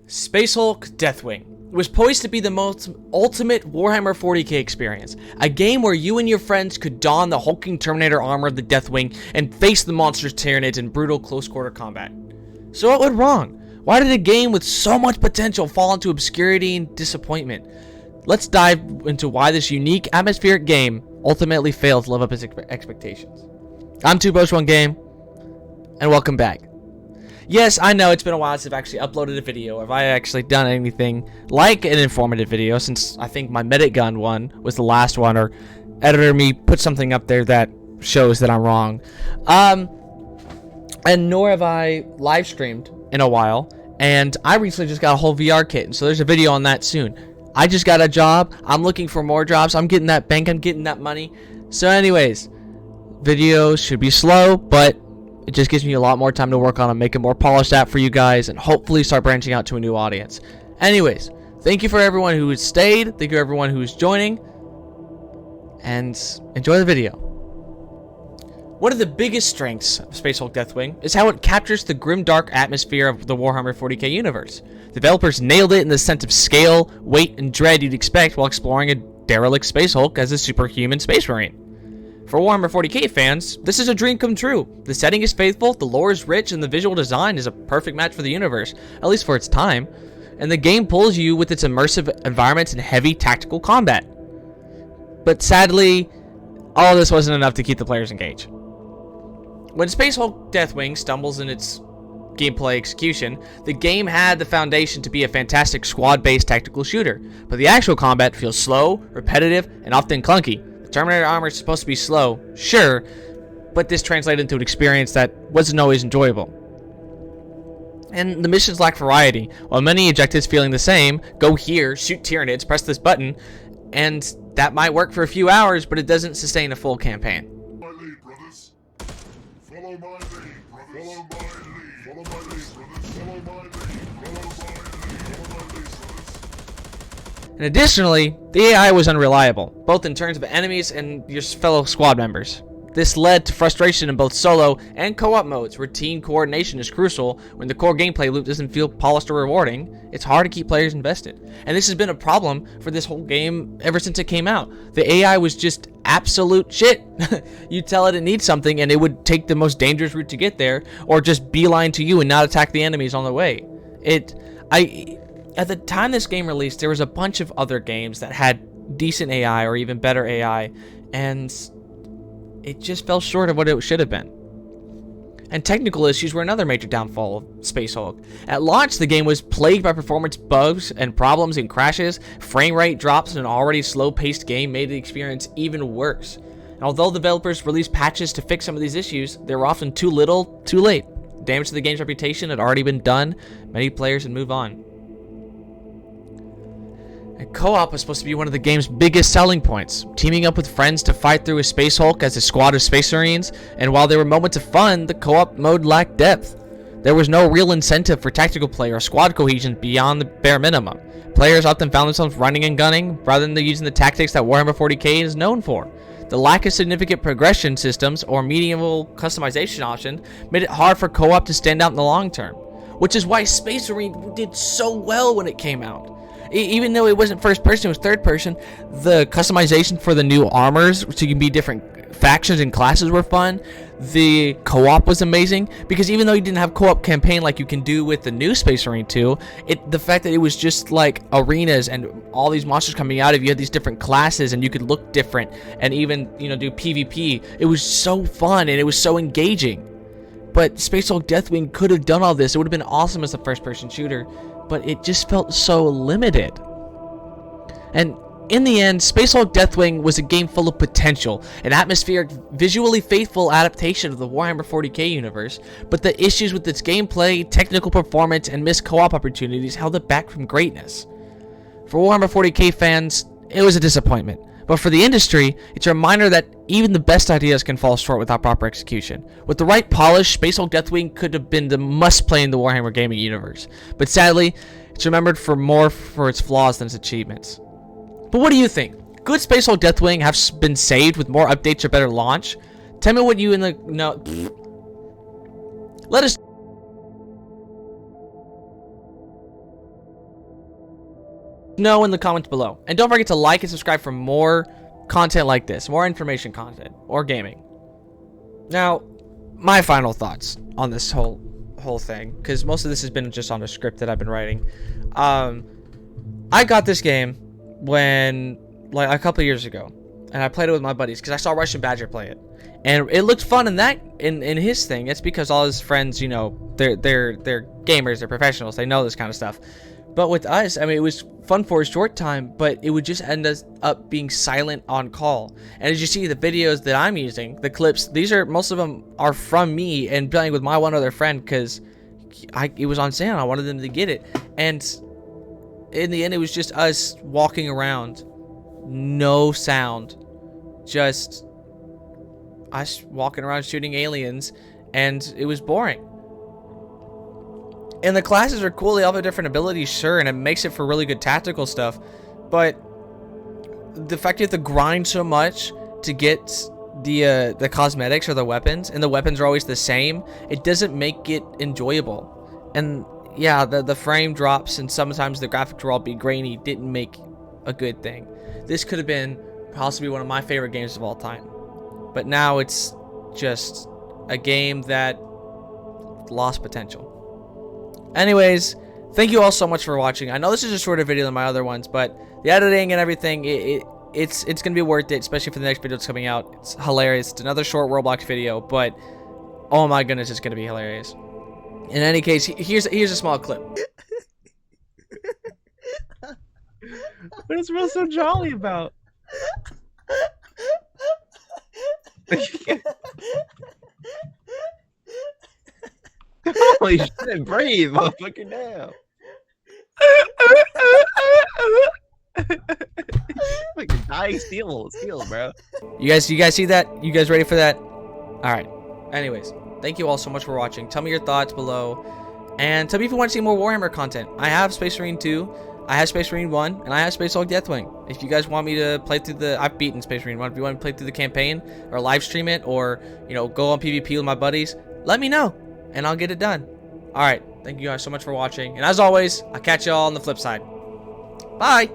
Space Hulk Deathwing was poised to be the most ultimate Warhammer 40k experience, a game where you and your friends could don the hulking Terminator armor of the Deathwing and face the monstrous Tyranids in brutal close-quarter combat. So what went wrong? Why did a game with so much potential fall into obscurity and disappointment? Let's dive into why this unique atmospheric game ultimately failed to live up its expectations. I'm 2Bosh1Game, and welcome back. Yes, I know it's been a while since I've actually uploaded a video. Have I actually done anything like an informative video, since I think my medic gun one was the last one, or editor me put something up there that shows that I'm wrong. And nor have I live streamed in a while, and I recently just got a whole VR kit, and so there's a video on that soon. I just got a job. I'm looking for more jobs. I'm getting that bank. I'm getting that money. So anyways, videos should be slow, but it just gives me a lot more time to work on and make a more polished app for you guys, and hopefully start branching out to a new audience. Anyways, thank you for everyone who has stayed. Thank you everyone who is joining, and enjoy the video. One of the biggest strengths of Space Hulk Deathwing is how it captures the grim-dark atmosphere of the Warhammer 40k universe. Developers nailed it in the sense of scale, weight, and dread you'd expect while exploring a derelict Space Hulk as a superhuman space marine. For Warhammer 40k fans, this is a dream come true. The setting is faithful, the lore is rich, and the visual design is a perfect match for the universe, at least for its time. And the game pulls you with its immersive environments and heavy tactical combat. But sadly, all of this wasn't enough to keep the players engaged. When Space Hulk Deathwing stumbles in its gameplay execution, the game had the foundation to be a fantastic squad-based tactical shooter, but the actual combat feels slow, repetitive, and often clunky. The Terminator armor is supposed to be slow, sure, but this translated into an experience that wasn't always enjoyable. And the missions lack variety, while many objectives feeling the same: go here, shoot Tyranids, press this button, and that might work for a few hours, but it doesn't sustain a full campaign. My lead, brothers. Follow my lead, brothers. Follow my lead. Follow my lead, brothers. Follow my lead. Follow my lead. Follow my lead, brothers. And additionally, the AI was unreliable, both in terms of enemies and your fellow squad members. This led to frustration in both solo and co-op modes, where team coordination is crucial. When the core gameplay loop doesn't feel polished or rewarding, it's hard to keep players invested. And this has been a problem for this whole game ever since it came out. The AI was just absolute shit. You tell it needs something and it would take the most dangerous route to get there, or just beeline to you and not attack the enemies on the way. At the time this game released, there was a bunch of other games that had decent AI or even better AI, and it just fell short of what it should have been. And technical issues were another major downfall of Space Hulk. At launch, the game was plagued by performance bugs and problems and crashes. Frame rate drops in an already slow-paced game made the experience even worse. And although developers released patches to fix some of these issues, they were often too little, too late. Damage to the game's reputation had already been done. Many players had moved on. And co-op was supposed to be one of the game's biggest selling points, teaming up with friends to fight through a Space Hulk as a squad of Space Marines, and while there were moments of fun, the co-op mode lacked depth. There was no real incentive for tactical play or squad cohesion beyond the bare minimum. Players often found themselves running and gunning, rather than using the tactics that Warhammer 40k is known for. The lack of significant progression systems or medieval customization option made it hard for co-op to stand out in the long term, which is why Space Marine did so well when it came out. Even though it wasn't first person, it was third person, the customization for the new armors, so you can be different factions and classes, were fun. The co-op was amazing, because even though you didn't have co-op campaign like you can do with the new Space Marine 2, the fact that it was just like arenas and all these monsters coming out of you had these different classes and you could look different and even, do PvP. It was so fun and it was so engaging. But Space Hulk Deathwing could have done all this. It would have been awesome as a first-person shooter, but it just felt so limited. And in the end, Space Hulk Deathwing was a game full of potential, an atmospheric, visually faithful adaptation of the Warhammer 40k universe, but the issues with its gameplay, technical performance, and missed co-op opportunities held it back from greatness. For Warhammer 40k fans, it was a disappointment. But for the industry, it's a reminder that even the best ideas can fall short without proper execution. With the right polish, Space Hulk Deathwing could have been the must-play in the Warhammer gaming universe. But sadly, it's remembered more for its flaws than its achievements. But what do you think? Could Space Hulk Deathwing have been saved with more updates or better launch? Tell me what you in the... No. Let us... Know in the comments below. And don't forget to like and subscribe for more content like this, more information content or gaming. Now, my final thoughts on this whole thing, because most of this has been just on a script that I've been writing. I got this game when, like, a couple years ago, and I played it with my buddies because I saw Russian Badger play it, and it looked fun in his thing. It's because all his friends, you know, they're gamers, they're professionals, they know this kind of stuff. But with us, I mean, it was fun for a short time, but it would just end up being silent on call. And as you see, the videos that I'm using, the clips, most of them are from me and playing with my one other friend because it was on sale. I wanted them to get it. And in the end, it was just us walking around, no sound, just us walking around shooting aliens, and it was boring. And the classes are cool, they all have different abilities, sure, and it makes it for really good tactical stuff, but the fact you have to grind so much to get the cosmetics or the weapons, and the weapons are always the same, it doesn't make it enjoyable. And yeah, the frame drops and sometimes the graphics will all be grainy, didn't make a good thing. This could have been possibly one of my favorite games of all time, but now it's just a game that lost potential. Anyways, thank you all so much for watching. I know this is a shorter video than my other ones, but the editing and everything, it's gonna be worth it, especially for the next video that's coming out. It's hilarious. It's another short Roblox video, but oh my goodness, it's gonna be hilarious. In any case, here's a small clip. What is Will so jolly about? Holy shit, breathe, motherfucker, now. Like a dying steel, bro. You guys see that? You guys ready for that? Alright. Anyways, thank you all so much for watching. Tell me your thoughts below. And tell me if you want to see more Warhammer content. I have Space Marine 2, I have Space Marine 1, and I have Space Hulk Deathwing. If you guys want me to play through I've beaten Space Marine 1. If you want to play through the campaign, or live stream it, or, you know, go on PvP with my buddies, let me know, and I'll get it done. Alright, thank you guys so much for watching. And as always, I'll catch you all on the flip side. Bye!